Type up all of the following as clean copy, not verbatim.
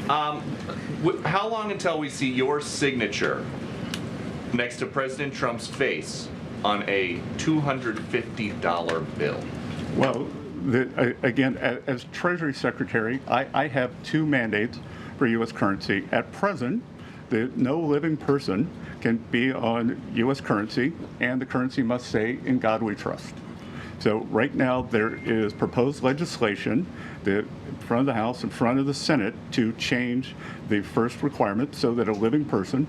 How long until we see your signature next to President Trump's face on a $250 bill? Well, again, as Treasury Secretary, I have two mandates for U.S. currency. At present, no living person can be on U.S. currency, and the currency must say, "In God we trust." So right now there is proposed legislation in front of the House, in front of the Senate, to change the first requirement so that a living person,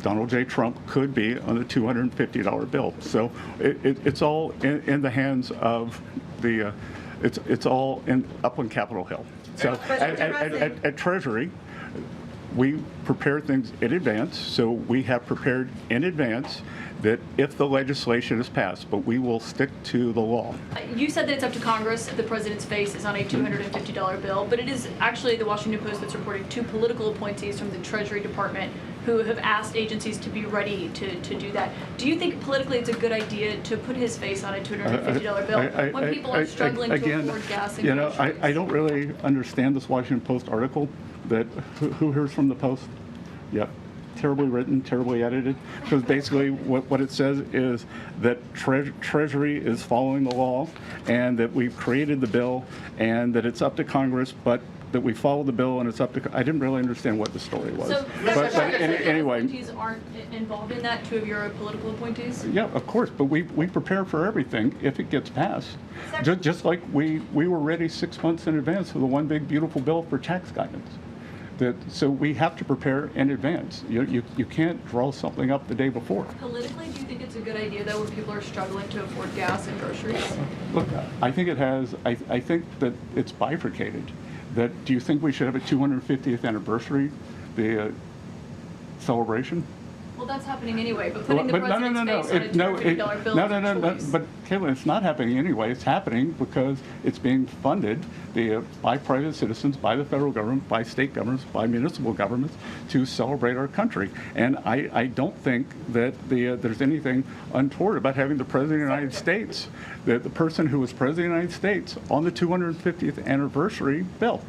Donald J. Trump, could be on a $250 bill. So it's all in the hands of the, it's all up on Capitol Hill. So at Treasury, we prepare things in advance. So we have prepared in advance that if the legislation is passed, but we will stick to the law. You said that it's up to Congress. The president's face is on a $250 bill, but it is actually the Washington Post that's reporting two political appointees from the Treasury Department who have asked agencies to be ready to do that. Do you think politically it's a good idea to put his face on a $250 bill when people are struggling to afford gas and groceries? I don't really understand this Washington Post article. That who hears from the Post? Yep. Terribly written, terribly edited, because basically what it says is that Treasury is following the law, and that we've created the bill, and that it's up to Congress, but that we follow the bill and it's up to. I didn't really understand what the story was. So, but anyway, appointees aren't involved in that. Two of your political appointees. Yeah, of course, but we prepare for everything if it gets passed. Just like we were ready 6 months in advance for the one big beautiful bill for tax guidance. So we have to prepare in advance. You can't draw something up the day before. Politically, do you think it's a good idea though when people are struggling to afford gas and groceries? Look, I think it has. I think that it's bifurcated. That do you think we should have a 250th anniversary, the celebration? Well, that's happening anyway. But putting the president's face on a $250 bill is a choice. But Caitlin, it's not happening anyway. It's happening because it's being funded by private citizens, by the federal government, by state governments, by municipal governments to celebrate our country. And I don't think that there's anything untoward about having the President of the United States, the person who was President of the United States, on the 250th anniversary bill.